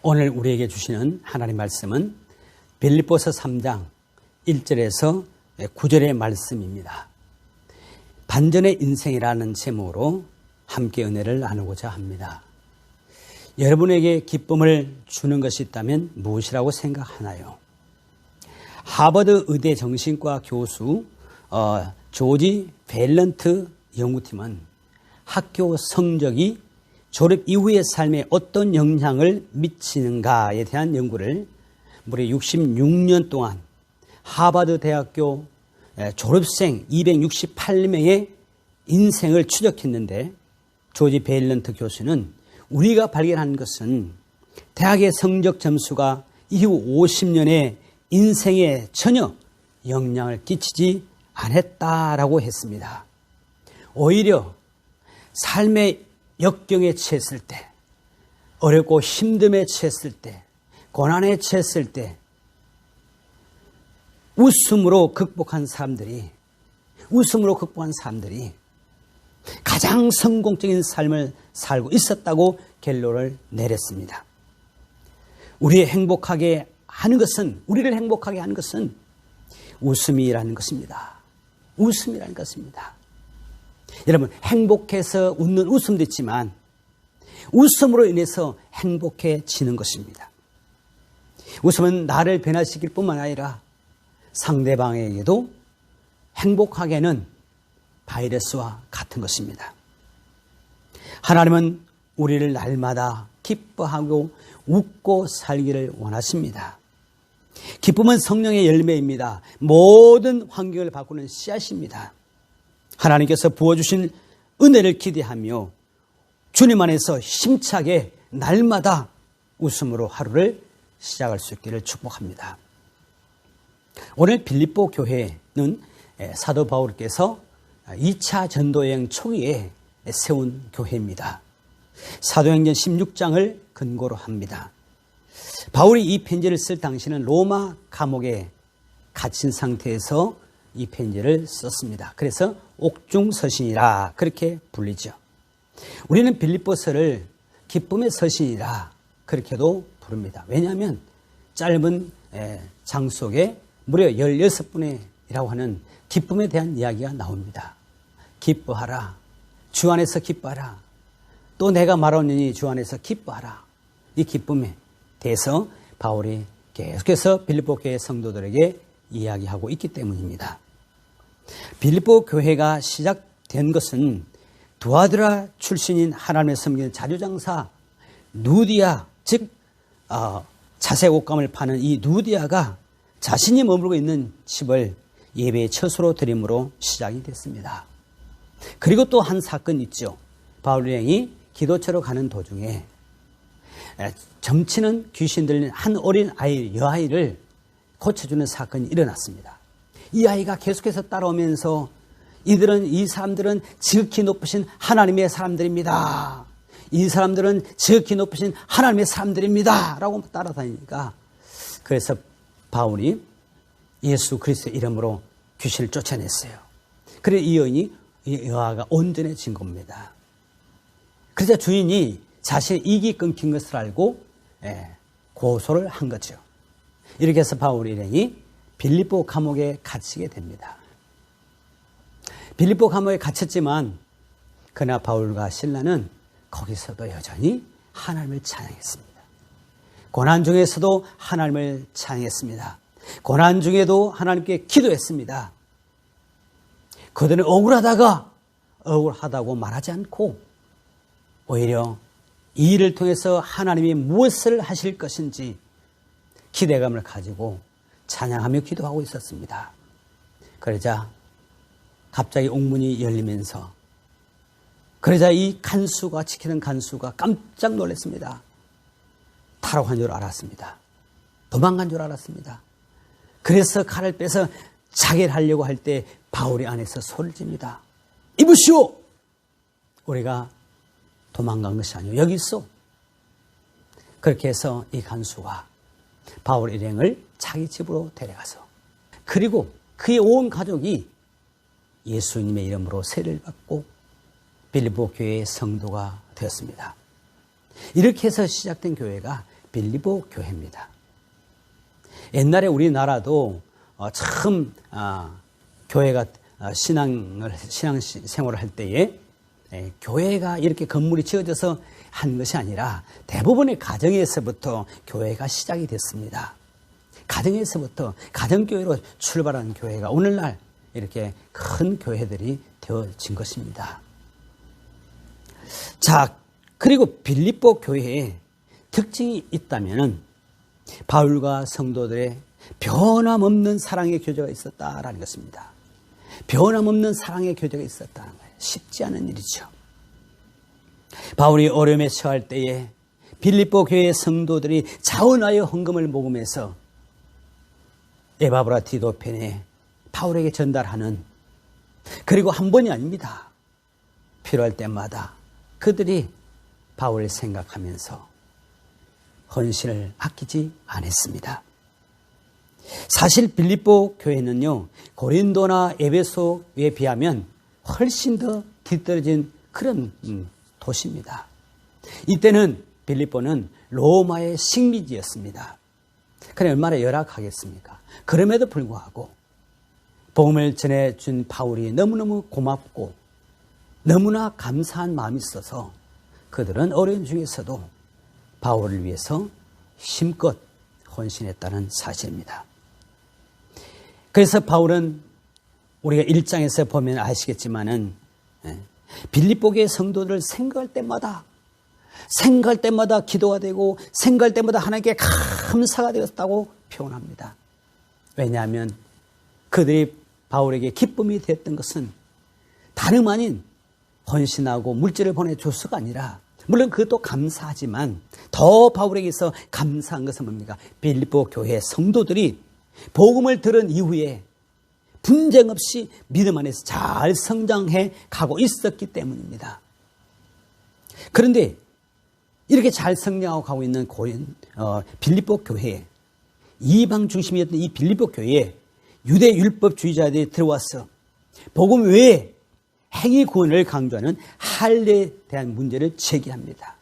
오늘 우리에게 주시는 하나님 말씀은 빌립보서 3장 1절에서 9절의 말씀입니다. 반전의 인생이라는 제목으로 함께 은혜를 나누고자 합니다. 여러분에게 기쁨을 주는 것이 있다면 무엇이라고 생각하나요? 하버드 의대 정신과 교수 조지 밸런트 연구팀은 학교 성적이 졸업 이후의 삶에 어떤 영향을 미치는가에 대한 연구를 무려 66년 동안 하버드 대학교 졸업생 268명의 인생을 추적했는데, 조지 밸런트 교수는 우리가 발견한 것은 대학의 성적 점수가 이후 50년의 인생에 전혀 영향을 끼치지 않았다라고 했습니다. 오히려 삶의 역경에 처했을 때, 어렵고 힘듦에 처했을 때, 고난에 처했을 때 웃음으로 극복한 사람들이 가장 성공적인 삶을 살고 있었다고 결론을 내렸습니다. 우리를 행복하게 하는 것은 웃음이라는 것입니다. 웃음이라는 것입니다. 여러분, 행복해서 웃는 웃음도 있지만 웃음으로 인해서 행복해지는 것입니다. 웃음은 나를 변화시킬 뿐만 아니라 상대방에게도 행복하게 하는 바이러스와 같은 것입니다. 하나님은 우리를 날마다 기뻐하고 웃고 살기를 원하십니다. 기쁨은 성령의 열매입니다. 모든 환경을 바꾸는 씨앗입니다. 하나님께서 부어주신 은혜를 기대하며 주님 안에서 힘차게 날마다 웃음으로 하루를 시작할 수 있기를 축복합니다. 오늘 빌립보 교회는 사도 바울께서 2차 전도여행 초기에 세운 교회입니다. 사도행전 16장을 근거로 합니다. 바울이 이 편지를 쓸 당시는 로마 감옥에 갇힌 상태에서 이 편지를 썼습니다. 그래서 옥중서신이라 그렇게 불리죠. 우리는 빌립보서를 기쁨의 서신이라 그렇게도 부릅니다. 왜냐하면 짧은 장 속에 무려 16분이라고 하는 기쁨에 대한 이야기가 나옵니다. 기뻐하라. 주 안에서 기뻐하라. 또 내가 말하노니 주 안에서 기뻐하라. 이 기쁨에 대해서 바울이 계속해서 빌립보 교회 성도들에게 이야기하고 있기 때문입니다. 빌립보 교회가 시작된 것은 두아드라 출신인 하나님의 섬기는 자주장사 누디아, 즉 자색 옷감을 파는 이 누디아가 자신이 머물고 있는 집을 예배의 처소로 드림으로 시작이 됐습니다. 그리고 또 한 사건이 있죠. 바울 일행이 기도처로 가는 도중에 점치는 귀신 들린 한 어린 아이, 여아이를 고쳐주는 사건이 일어났습니다. 이 아이가 계속해서 따라오면서 이 사람들은 지극히 높으신 하나님의 사람들입니다. 이 사람들은 지극히 높으신 하나님의 사람들입니다. 라고 따라다니니까, 그래서 바울이 예수 그리스도의 이름으로 귀신을 쫓아냈어요. 그래서 이 여아가 온전해진 겁니다. 그러자 주인이 자신의 이익이 끊긴 것을 알고 고소를 한 거죠. 이렇게 해서 바울 일행이 빌립보 감옥에 갇히게 됩니다. 빌립보 감옥에 갇혔지만 그러나 바울과 실라는 거기서도 여전히 하나님을 찬양했습니다. 고난 중에서도 하나님을 찬양했습니다. 고난 중에도 하나님께 기도했습니다. 그들은 억울하다고 말하지 않고 오히려 이 일을 통해서 하나님이 무엇을 하실 것인지 기대감을 가지고 찬양하며 기도하고 있었습니다. 그러자 갑자기 옥문이 열리면서, 그러자 이 지키는 간수가 깜짝 놀랐습니다. 탈옥한 줄 알았습니다. 도망간 줄 알았습니다. 그래서 칼을 빼서 자결 하려고 할 때 바울이 안에서 소리를 칩니다. 이보시오! 우리가 도망간 것이 아니오. 여기 있어. 그렇게 해서 이 간수가 바울 일행을 자기 집으로 데려가서, 그리고 그의 온 가족이 예수님의 이름으로 세례를 받고 빌립보 교회의 성도가 되었습니다. 이렇게 해서 시작된 교회가 빌립보 교회입니다. 옛날에 우리나라도 처음 교회가 신앙생활을 할 때에 교회가 이렇게 건물이 지어져서 한 것이 아니라 대부분의 가정에서부터 교회가 시작이 됐습니다. 가정에서부터 가정교회로 출발한 교회가 오늘날 이렇게 큰 교회들이 되어진 것입니다. 자, 그리고 빌립보 교회에 특징이 있다면은 바울과 성도들의 변함없는 사랑의 교제가 있었다라는 것입니다. 변함없는 사랑의 교제가 있었다는 거예요. 쉽지 않은 일이죠. 바울이 어려움에 처할 때에 빌립보 교회의 성도들이 자원하여 헌금을 모금해서 에바브라 디도펜에 바울에게 전달하는, 그리고 한 번이 아닙니다. 필요할 때마다 그들이 바울을 생각하면서 헌신을 아끼지 않았습니다. 사실 빌립보 교회는요, 고린도나 에베소에 비하면 훨씬 더 뒤떨어진 그런 도시입니다. 이때는 빌립보는 로마의 식민지였습니다. 그래 얼마나 열악하겠습니까? 그럼에도 불구하고 복음을 전해준 바울이 너무너무 고맙고 너무나 감사한 마음이 있어서 그들은 어려운 중에서도 바울을 위해서 힘껏 헌신했다는 사실입니다. 그래서 바울은 우리가 1장에서 보면 아시겠지만은 빌립보 교회 성도들을 생각할 때마다 기도가 되고 생각할 때마다 하나님께 감사가 되었다고 표현합니다. 왜냐하면 그들이 바울에게 기쁨이 됐던 것은 다름 아닌 헌신하고 물질을 보내줘서가 아니라, 물론 그것도 감사하지만 더 바울에게서 감사한 것은 뭡니까? 빌립보 교회 성도들이 복음을 들은 이후에 분쟁 없이 믿음 안에서 잘 성장해 가고 있었기 때문입니다. 그런데 이렇게 잘 성장하고 가고 있는 빌립보 교회에, 이방 중심이었던 이 빌립보 교회에 유대 율법주의자들이 들어와서 복음 외에 행위 구원을 강조하는 할례에 대한 문제를 제기합니다.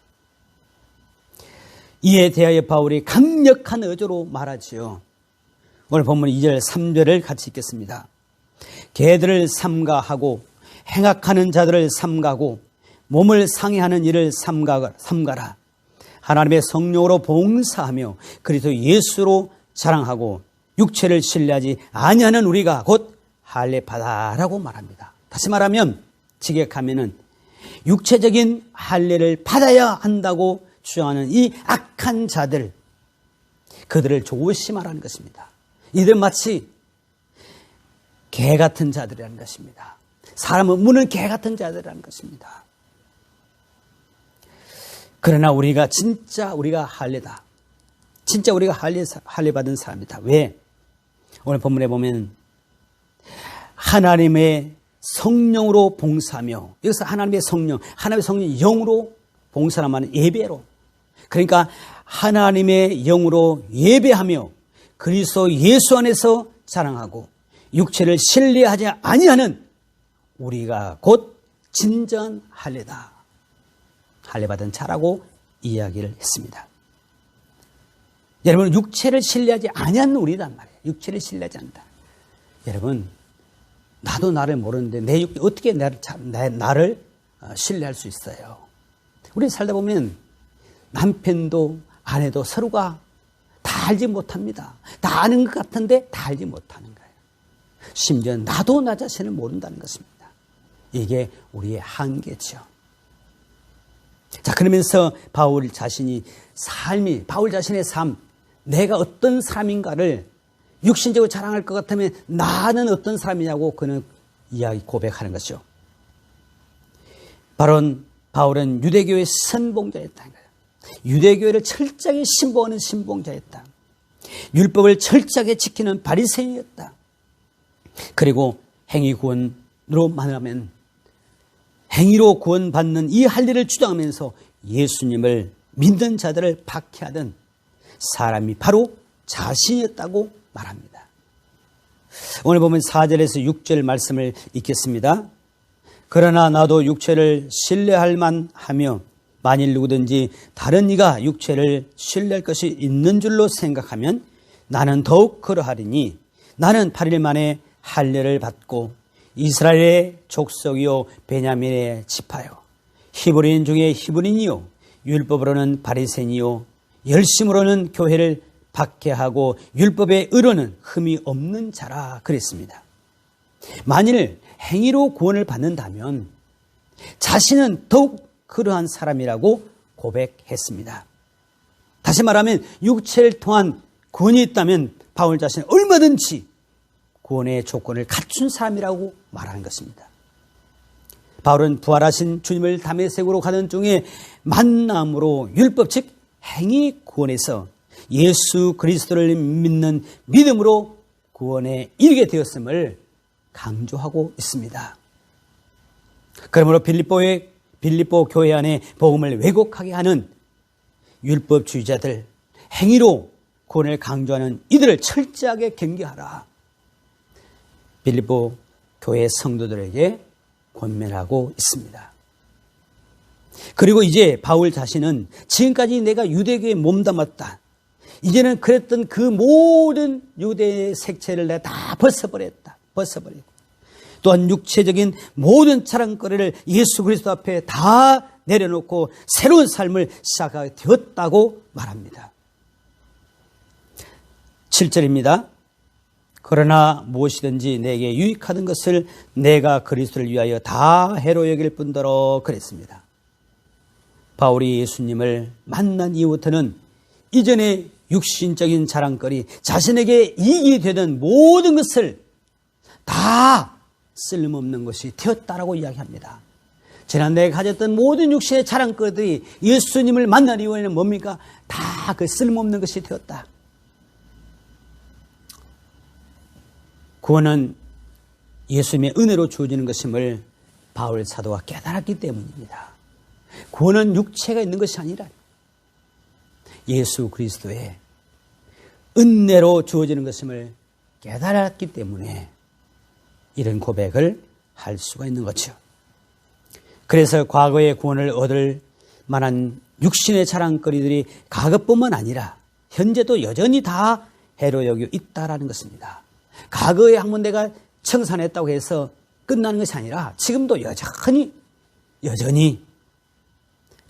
이에 대하여 바울이 강력한 어조로 말하지요. 오늘 본문 2절 3절을 같이 읽겠습니다. 개들을 삼가하고 행악하는 자들을 삼가고 몸을 상해하는 일을 삼가라. 하나님의 성령으로 봉사하며 그리스도 예수로 자랑하고 육체를 신뢰하지 아니하는 우리가 곧 할례받아라고 말합니다. 다시 말하면 직역하면은 육체적인 할례를 받아야 한다고 주장하는 이 악한 자들, 그들을 조심하라는 것입니다. 이들 마치 개 같은 자들이라는 것입니다. 사람을 무는 개 같은 자들이라는 것입니다. 그러나 우리가 할례다. 진짜 우리가 할례 받은 사람이다. 왜? 오늘 본문에 보면 하나님의 성령으로 봉사하며, 여기서 하나님의 성령 영으로 봉사하는 예배로, 그러니까 하나님의 영으로 예배하며 그리스도 예수 안에서 자랑하고 육체를 신뢰하지 아니하는 우리가 곧 진정한 할례다. 할례 받은 자라고 이야기를 했습니다. 여러분, 육체를 신뢰하지 아니하는 우리란 말이에요. 육체를 신뢰하지 않는다. 여러분, 나도 나를 모르는데 내 육체 어떻게 나를 신뢰할 수 있어요? 우리 살다 보면 남편도 아내도 서로가 다 알지 못합니다. 다 아는 것 같은데 다 알지 못하는 거예요. 심지어 나도 나 자신을 모른다는 것입니다. 이게 우리의 한계죠. 자, 그러면서 바울 자신의 삶, 내가 어떤 사람인가를 육신적으로 자랑할 것 같으면 나는 어떤 사람이냐고 그는 고백하는 것이죠. 바로 바울은 유대교의 선봉자였다는 거예요. 유대교회를 철저하게 신봉하는 신봉자였다. 율법을 철저하게 지키는 바리새인이었다. 그리고 행위 구원으로 말하면 행위로 구원받는 이 할례를 주장하면서 예수님을 믿는 자들을 박해하던 사람이 바로 자신이었다고 말합니다. 오늘 보면 4절에서 6절 말씀을 읽겠습니다. 그러나 나도 육체를 신뢰할 만하며 만일 누구든지 다른 이가 육체를 신뢰할 것이 있는 줄로 생각하면 나는 더욱 그러하리니 나는 8일 만에 할례를 받고 이스라엘의 족속이요 베냐민의 지파요 히브리인 중에 히브리인이요 율법으로는 바리새인이요 열심으로는 교회를 박해하고 율법의 의로는 흠이 없는 자라 그랬습니다. 만일 행위로 구원을 받는다면 자신은 더욱 그러한 사람이라고 고백했습니다. 다시 말하면 육체를 통한 구원이 있다면 바울 자신은 얼마든지 구원의 조건을 갖춘 사람이라고 말하는 것입니다. 바울은 부활하신 주님을 다메섹으로 가는 중에 만남으로 율법 즉 행위 구원에서 예수 그리스도를 믿는 믿음으로 구원에 이르게 되었음을 강조하고 있습니다. 그러므로 빌립보 교회 안에 복음을 왜곡하게 하는 율법주의자들, 행위로 구원을 강조하는 이들을 철저하게 경계하라. 빌립보 교회 성도들에게 권면하고 있습니다. 그리고 이제 바울 자신은 지금까지 내가 유대교에 몸담았다. 이제는 그랬던 그 모든 유대의 색채를 내가 다 벗어버리고 또한 육체적인 모든 자랑거리를 예수 그리스도 앞에 다 내려놓고 새로운 삶을 시작하게 되었다고 말합니다. 7절입니다. 그러나 무엇이든지 내게 유익하던 것을 내가 그리스도를 위하여 다 해로 여길 뿐더러 그랬습니다. 바울이 예수님을 만난 이후부터는 이전의 육신적인 자랑거리, 자신에게 이익이 되던 모든 것을 다 쓸모없는 것이 되었다라고 이야기합니다. 지난 내가 가졌던 모든 육신의 자랑거리들이 예수님을 만난 이후에는 뭡니까? 다 그 쓸모없는 것이 되었다. 구원은 예수님의 은혜로 주어지는 것임을 바울 사도가 깨달았기 때문입니다. 구원은 육체가 있는 것이 아니라 예수 그리스도의 은혜로 주어지는 것임을 깨달았기 때문에 이런 고백을 할 수가 있는 거죠. 그래서 과거의 구원을 얻을 만한 육신의 자랑거리들이 과거뿐만 아니라 현재도 여전히 다 해로 여겨 있다라는 것입니다. 과거에 한번 내가 청산했다고 해서 끝나는 것이 아니라 지금도 여전히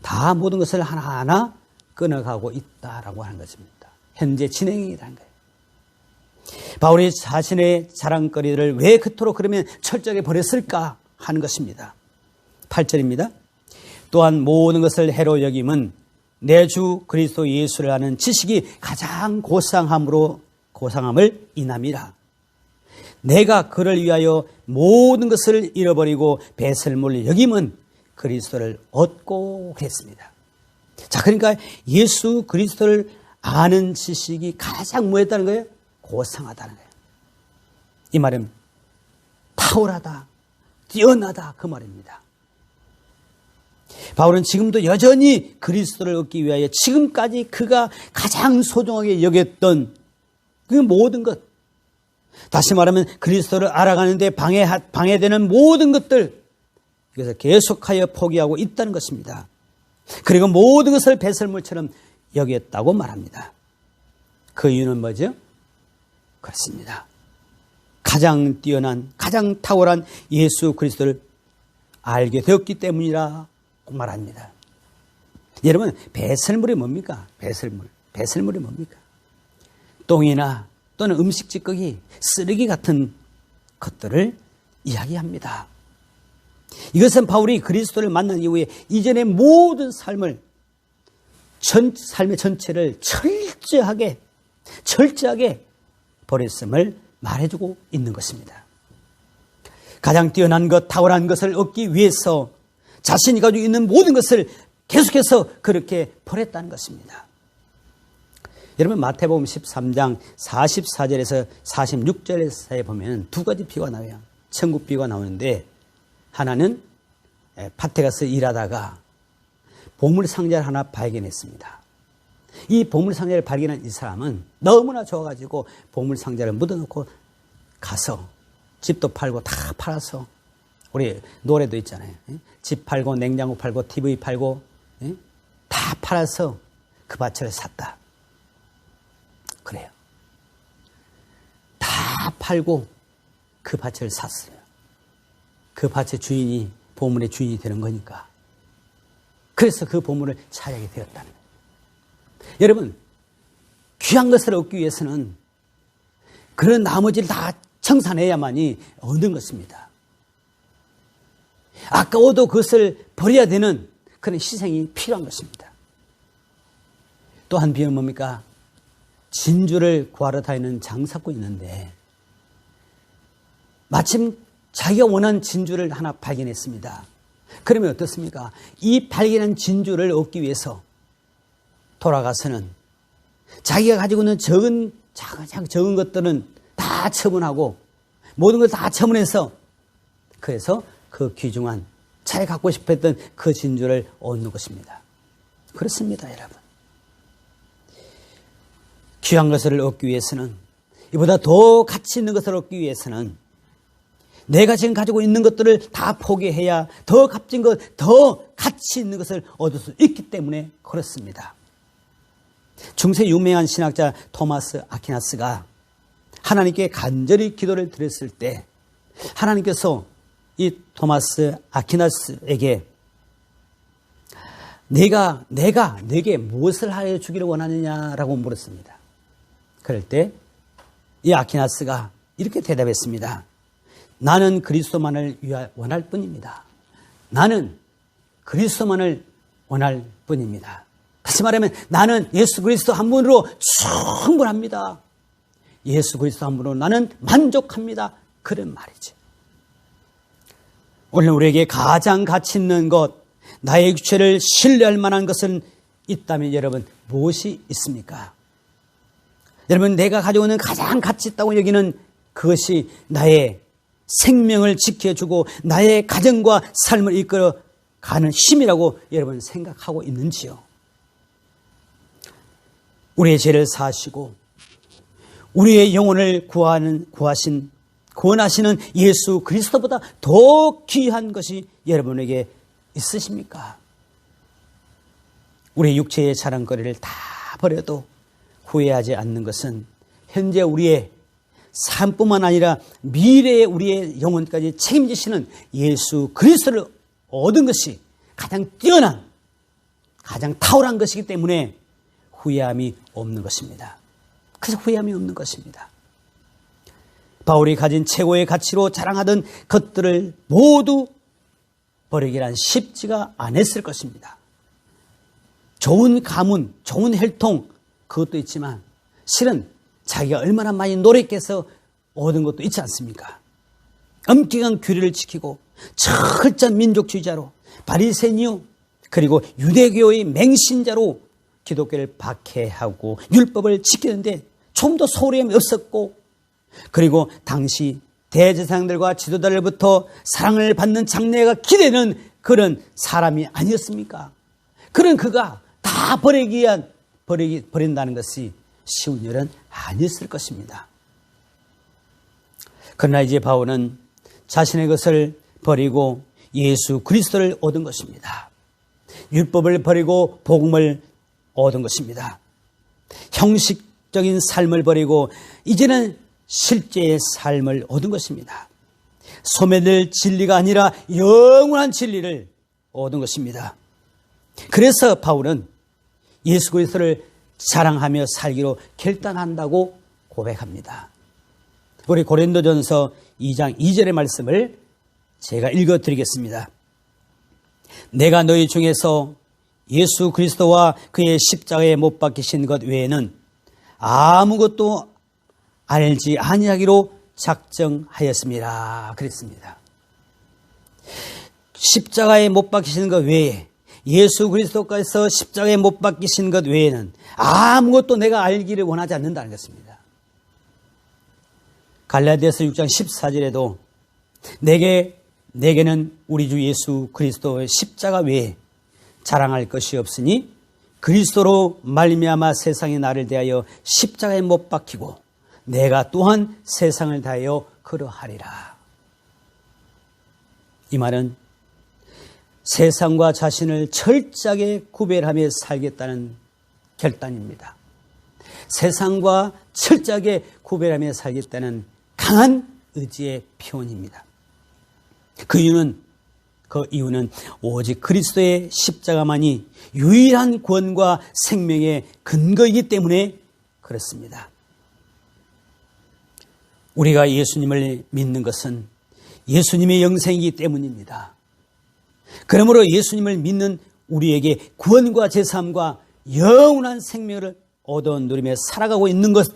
다 모든 것을 하나하나 끊어가고 있다라고 하는 것입니다. 현재 진행이라는 거예요. 바울이 자신의 자랑거리를 왜 그토록 그러면 철저하게 버렸을까 하는 것입니다. 8절입니다. 또한 모든 것을 해로 여김은 내 주 그리스도 예수를 아는 지식이 가장 고상함을 인함이라. 내가 그를 위하여 모든 것을 잃어버리고 배설물을 여김은 그리스도를 얻고 그랬습니다. 자, 그러니까 예수 그리스도를 아는 지식이 가장 뭐였다는 거예요? 고상하다는 거예요. 이 말은 탁월하다, 뛰어나다 그 말입니다. 바울은 지금도 여전히 그리스도를 얻기 위하여 지금까지 그가 가장 소중하게 여겼던 그 모든 것, 다시 말하면 그리스도를 알아가는데 방해되는 모든 것들, 이것을 계속하여 포기하고 있다는 것입니다. 그리고 모든 것을 배설물처럼 여겼다고 말합니다. 그 이유는 뭐죠? 그렇습니다. 가장 뛰어난, 가장 탁월한 예수 그리스도를 알게 되었기 때문이라 말합니다. 여러분, 배설물이 뭡니까? 배설물이 뭡니까? 똥이나 또는 음식 찌꺼기, 쓰레기 같은 것들을 이야기합니다. 이것은 바울이 그리스도를 만난 이후에 이전의 모든 삶의 전체를 철저하게 버렸음을 말해주고 있는 것입니다. 가장 뛰어난 것, 탁월한 것을 얻기 위해서 자신이 가지고 있는 모든 것을 계속해서 그렇게 버렸다는 것입니다. 여러분, 마태복음 13장 44절에서 46절에 보면 두 가지 비유가 나와요. 천국 비유가 나오는데, 하나는 밭에 가서 일하다가 보물상자를 하나 발견했습니다. 이 보물상자를 발견한 이 사람은 너무나 좋아가지고 보물상자를 묻어놓고 가서 집도 팔고 다 팔아서, 우리 노래도 있잖아요. 집 팔고 냉장고 팔고 TV 팔고 다 팔아서 그 밭을 샀다. 그래요. 다 팔고 그 밭을 샀어요. 그 밭의 주인이 보물의 주인이 되는 거니까. 그래서 그 보물을 차지하게 되었다는 거예요. 여러분, 귀한 것을 얻기 위해서는 그런 나머지를 다 청산해야만이 얻는 것입니다. 아까워도 그것을 버려야 되는 그런 희생이 필요한 것입니다. 또 한 비유는 뭡니까? 진주를 구하러 다니는 장사꾼이 있는데 마침 자기가 원하는 진주를 하나 발견했습니다. 그러면 어떻습니까? 이 발견한 진주를 얻기 위해서 돌아가서는 자기가 가지고 있는 적은 것들은 다 처분하고 모든 걸 다 처분해서 그래서 그 귀중한 자기가 갖고 싶었던 그 진주를 얻는 것입니다. 그렇습니다, 여러분. 귀한 것을 얻기 위해서는, 이보다 더 가치 있는 것을 얻기 위해서는 내가 지금 가지고 있는 것들을 다 포기해야 더 값진 것, 더 가치 있는 것을 얻을 수 있기 때문에 그렇습니다. 중세 유명한 신학자 토마스 아퀴나스가 하나님께 간절히 기도를 드렸을 때 하나님께서 이 토마스 아퀴나스에게 내가 내게 무엇을 하여 주기를 원하느냐라고 물었습니다. 그럴 때 이 아퀴나스가 이렇게 대답했습니다. 나는 그리스도만을 원할 뿐입니다. 나는 그리스도만을 원할 뿐입니다. 다시 말하면 나는 예수 그리스도 한 분으로 충분합니다. 예수 그리스도 한 분으로 나는 만족합니다. 그런 말이죠. 오늘 우리에게 가장 가치 있는 것, 나의 육체를 신뢰할 만한 것은 있다면 여러분 무엇이 있습니까? 여러분, 내가 가지고 있는 가장 가치 있다고 여기는 그것이 나의 생명을 지켜주고 나의 가정과 삶을 이끌어가는 힘이라고 여러분 생각하고 있는지요? 우리의 죄를 사하시고 우리의 영혼을 구원하시는 예수 그리스도보다 더 귀한 것이 여러분에게 있으십니까? 우리의 육체의 자랑거리를 다 버려도 후회하지 않는 것은 현재 우리의 삶뿐만 아니라 미래의 우리의 영혼까지 책임지시는 예수 그리스도를 얻은 것이 가장 뛰어난, 가장 탁월한 것이기 때문에 후회함이 없는 것입니다. 그래서 후회함이 없는 것입니다. 바울이 가진 최고의 가치로 자랑하던 것들을 모두 버리기란 쉽지가 않았을 것입니다. 좋은 가문, 좋은 혈통 그것도 있지만 실은 자기가 얼마나 많이 노력해서 얻은 것도 있지 않습니까? 엄격한 규례를 지키고 철저한 민족주의자로 바리새인이요 그리고 유대교의 맹신자로 기독교를 박해하고 율법을 지키는데 좀 더 소홀함이 없었고, 그리고 당시 대제사장들과 지도자들부터 사랑을 받는 장래가 기대는 그런 사람이 아니었습니까? 그런 그가 다 버린다는 것이 쉬운 일은 아니었을 것입니다. 그러나 이제 바울은 자신의 것을 버리고 예수 그리스도를 얻은 것입니다. 율법을 버리고 복음을 얻은 것입니다. 형식적인 삶을 버리고 이제는 실제의 삶을 얻은 것입니다. 소멸될 진리가 아니라 영원한 진리를 얻은 것입니다. 그래서 바울은 예수 그리스도를 자랑하며 살기로 결단한다고 고백합니다. 우리 고린도전서 2장 2절의 말씀을 제가 읽어드리겠습니다. 내가 너희 중에서 예수 그리스도와 그의 십자가에 못 박히신 것 외에는 아무것도 알지 아니하기로 작정하였습니다. 그랬습니다. 십자가에 못 박히신 것 외에, 예수 그리스도께서 십자가에 못 박히신 것 외에는 아무것도 내가 알기를 원하지 않는다는 것입니다. 갈라디아서 6장 14절에도 내게는 우리 주 예수 그리스도의 십자가 외에 자랑할 것이 없으니 그리스도로 말미암아 세상이 나를 대하여 십자가에 못 박히고 내가 또한 세상을 대하여 그러하리라. 이 말은 세상과 자신을 철저하게 구별하며 살겠다는 결단입니다. 세상과 철저하게 구별하며 살겠다는 강한 의지의 표현입니다. 그 이유는 오직 그리스도의 십자가만이 유일한 구원과 생명의 근거이기 때문에 그렇습니다. 우리가 예수님을 믿는 것은 예수님의 영생이기 때문입니다. 그러므로 예수님을 믿는 우리에게 구원과 제사함과 영원한 생명을 얻어 누리며 살아가고 있는 것,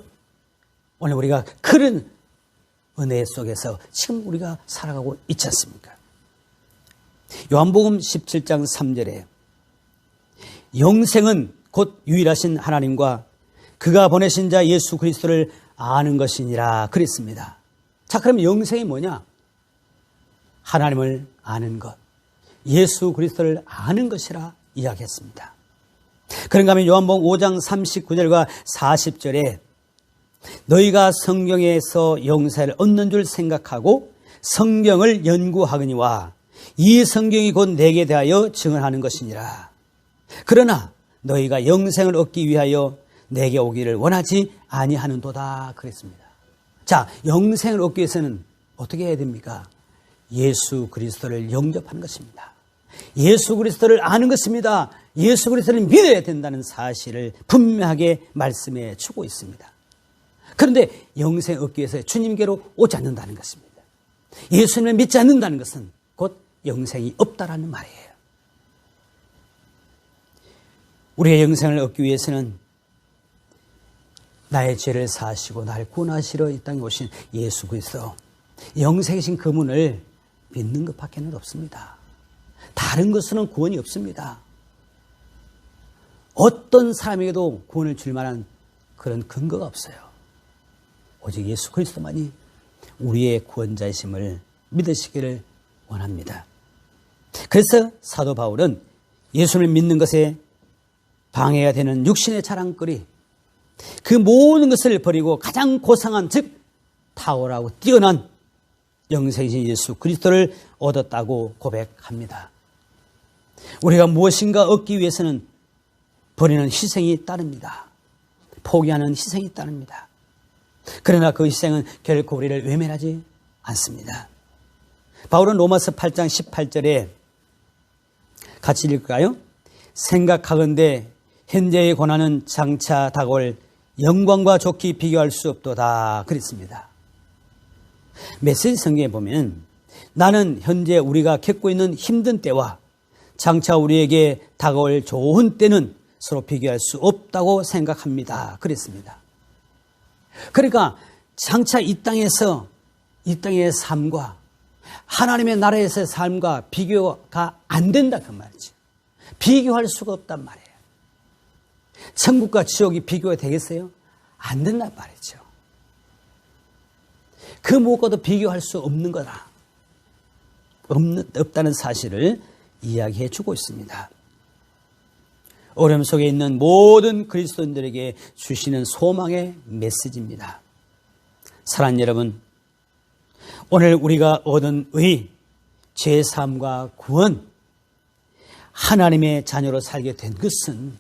오늘 우리가 그런 은혜 속에서 지금 우리가 살아가고 있지 않습니까? 요한복음 17장 3절에 영생은 곧 유일하신 하나님과 그가 보내신 자 예수 그리스도를 아는 것이니라 그랬습니다. 자, 그럼 영생이 뭐냐? 하나님을 아는 것, 예수 그리스도를 아는 것이라 이야기했습니다. 그런가 하면 요한복음 5장 39절과 40절에 너희가 성경에서 영생을 얻는 줄 생각하고 성경을 연구하거니와 이 성경이 곧 내게 대하여 증언하는 것이니라. 그러나 너희가 영생을 얻기 위하여 내게 오기를 원하지 아니하는도다 그랬습니다. 자, 영생을 얻기 위해서는 어떻게 해야 됩니까? 예수 그리스도를 영접하는 것입니다. 예수 그리스도를 아는 것입니다. 예수 그리스도를 믿어야 된다는 사실을 분명하게 말씀해 주고 있습니다. 그런데 영생 얻기 위해서 주님께로 오지 않는다는 것입니다. 예수님을 믿지 않는다는 것은 곧 영생이 없다라는 말이에요. 우리의 영생을 얻기 위해서는 나의 죄를 사하시고 나를 구원하시러 이 땅에 오신 예수 그리스도, 영생이신 그분을 믿는 것밖에는 없습니다. 다른 것은 구원이 없습니다. 어떤 사람에게도 구원을 줄 만한 그런 근거가 없어요. 오직 예수 그리스도만이 우리의 구원자이심을 믿으시기를 원합니다. 그래서 사도 바울은 예수를 믿는 것에 방해가 되는 육신의 자랑거리, 그 모든 것을 버리고 가장 고상한, 즉 탁월하고 뛰어난 영생이신 예수 그리스도를 얻었다고 고백합니다. 우리가 무엇인가 얻기 위해서는 버리는 희생이 따릅니다. 포기하는 희생이 따릅니다. 그러나 그 희생은 결코 우리를 외면하지 않습니다. 바울은 로마서 8장 18절에 같이 읽을까요? 생각하건대 현재의 고난은 장차 다가올 영광과 좋게 비교할 수 없도다 그랬습니다. 메시지 성경에 보면 나는 현재 우리가 겪고 있는 힘든 때와 장차 우리에게 다가올 좋은 때는 서로 비교할 수 없다고 생각합니다 그랬습니다. 그러니까 장차 이 땅의 삶과 하나님의 나라에서의 삶과 비교가 안 된다 그 말이죠. 비교할 수가 없단 말이에요. 천국과 지옥이 비교가 되겠어요? 안 된단 말이죠. 그 무엇과도 비교할 수 없는 거다. 없다는 사실을 이야기해 주고 있습니다. 어려움 속에 있는 모든 그리스도인들에게 주시는 소망의 메시지입니다. 사랑하는 여러분, 오늘 우리가 얻은 의, 죄사함과 구원, 하나님의 자녀로 살게 된 것은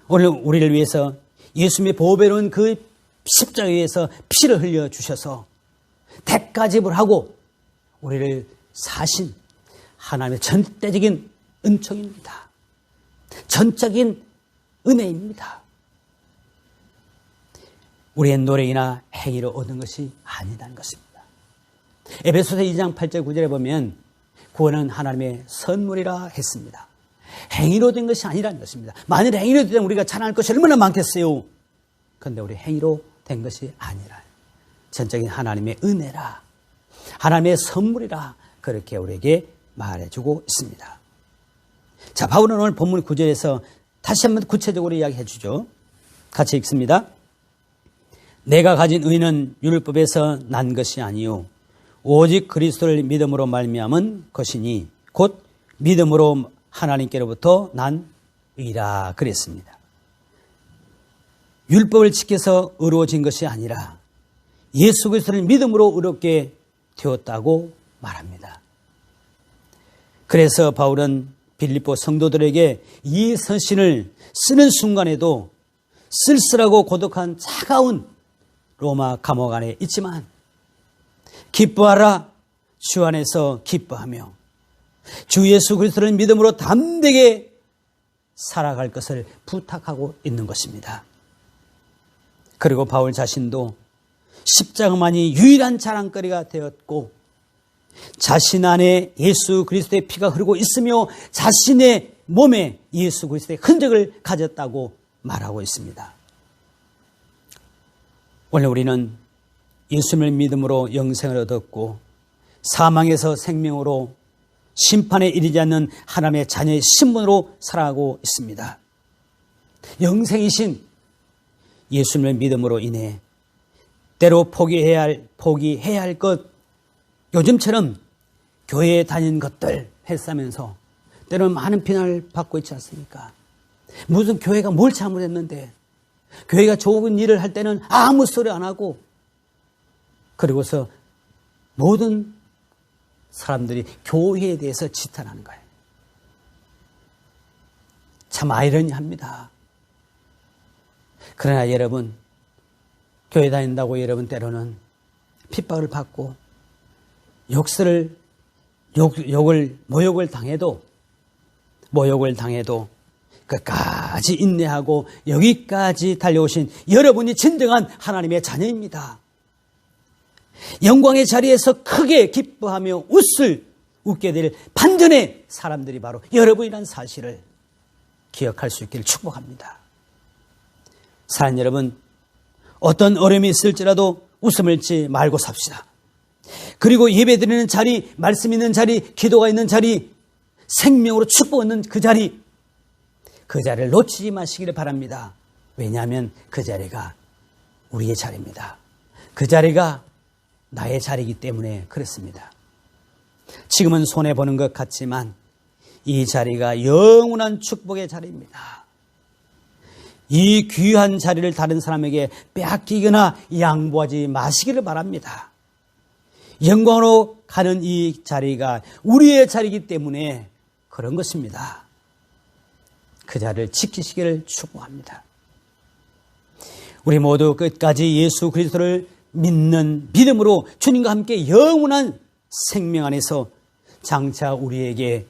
오늘 우리를 위해서 예수님의 보배로운 그 십자가에 의해서 피를 흘려 주셔서 대가 지불하고 우리를 사신 하나님의 전대적인 은총입니다. 전적인 은혜입니다. 우리의 노력이나 행위로 얻은 것이 아니라는 것입니다. 에베소서 2장 8절 9절에 보면 구원은 하나님의 선물이라 했습니다. 행위로 된 것이 아니라는 것입니다. 만일 행위로 되면 우리가 자랑할 것이 얼마나 많겠어요. 그런데 우리 행위로 된 것이 아니라 전적인 하나님의 은혜라, 하나님의 선물이라 그렇게 우리에게 말해주고 있습니다. 자, 바울은 오늘 본문 9절에서 다시 한번 구체적으로 이야기해 주죠. 같이 읽습니다. 내가 가진 의는 율법에서 난 것이 아니요 오직 그리스도를 믿음으로 말미암은 것이니 곧 믿음으로 하나님께로부터 난 의라 그랬습니다. 율법을 지켜서 의로워진 것이 아니라 예수 그리스도를 믿음으로 의롭게 되었다고 말합니다. 그래서 바울은 빌립보 성도들에게 이 서신을 쓰는 순간에도 쓸쓸하고 고독한 차가운 로마 감옥 안에 있지만 기뻐하라, 주 안에서 기뻐하며 주 예수 그리스도를 믿음으로 담대게 살아갈 것을 부탁하고 있는 것입니다. 그리고 바울 자신도 십자가만이 유일한 자랑거리가 되었고 자신 안에 예수 그리스도의 피가 흐르고 있으며 자신의 몸에 예수 그리스도의 흔적을 가졌다고 말하고 있습니다. 오늘 우리는 예수님을 믿음으로 영생을 얻었고 사망에서 생명으로 심판에 이르지 않는 하나님의 자녀의 신분으로 살아가고 있습니다. 영생이신 예수님을 믿음으로 인해 때로 포기해야 할 것, 요즘처럼 교회에 다닌 것들 했으면서 때로는 많은 비난을 받고 있지 않습니까? 무슨 교회가 뭘 잘못했는데, 교회가 좋은 일을 할 때는 아무 소리 안 하고, 그리고서 모든 사람들이 교회에 대해서 지탄하는 거예요. 참 아이러니합니다. 그러나 여러분, 교회 다닌다고 여러분 때로는 핍박을 받고 모욕을 당해도 끝까지 인내하고 여기까지 달려오신 여러분이 진정한 하나님의 자녀입니다. 영광의 자리에서 크게 기뻐하며 웃게 될 반전의 사람들이 바로 여러분이라는 사실을 기억할 수 있기를 축복합니다. 사랑하는 여러분, 어떤 어려움이 있을지라도 웃음을 잃지 말고 삽시다. 그리고 예배드리는 자리, 말씀 있는 자리, 기도가 있는 자리, 생명으로 축복 얻는 그 자리를 놓치지 마시기를 바랍니다. 왜냐하면 그 자리가 우리의 자리입니다. 그 자리가 나의 자리이기 때문에 그렇습니다. 지금은 손해보는 것 같지만 이 자리가 영원한 축복의 자리입니다. 이 귀한 자리를 다른 사람에게 빼앗기거나 양보하지 마시기를 바랍니다. 영광으로 가는 이 자리가 우리의 자리이기 때문에 그런 것입니다. 그 자리를 지키시기를 축복합니다. 우리 모두 끝까지 예수 그리스도를 믿는 믿음으로 주님과 함께 영원한 생명 안에서 장차 우리에게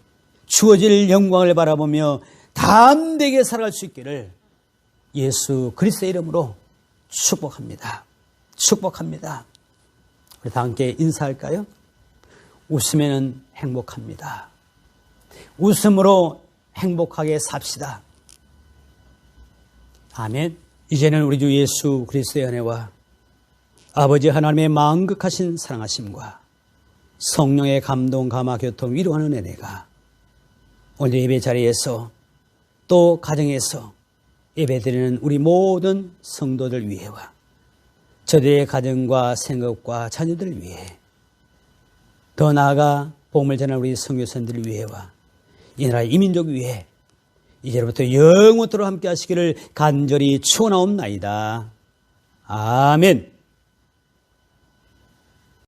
주어질 영광을 바라보며 담대하게 살아갈 수 있기를 예수 그리스도의 이름으로 축복합니다. 축복합니다. 우리 다 함께 인사할까요? 웃으면 행복합니다. 웃음으로 행복하게 삽시다. 아멘. 이제는 우리 주 예수 그리스도의 은혜와 아버지 하나님의 만극하신 사랑하심과 성령의 감동, 감화, 교통, 위로하는 은혜가 오늘 예배 자리에서 또 가정에서 예배드리는 우리 모든 성도들 위해와 저들의 가정과 생업과 자녀들 위해 더 나아가 복음을 전하는 우리 선교사님들 위해와 이 나라 이민족 위해 이제부터 영원토록 함께 하시기를 간절히 축원하옵나이다. 아멘.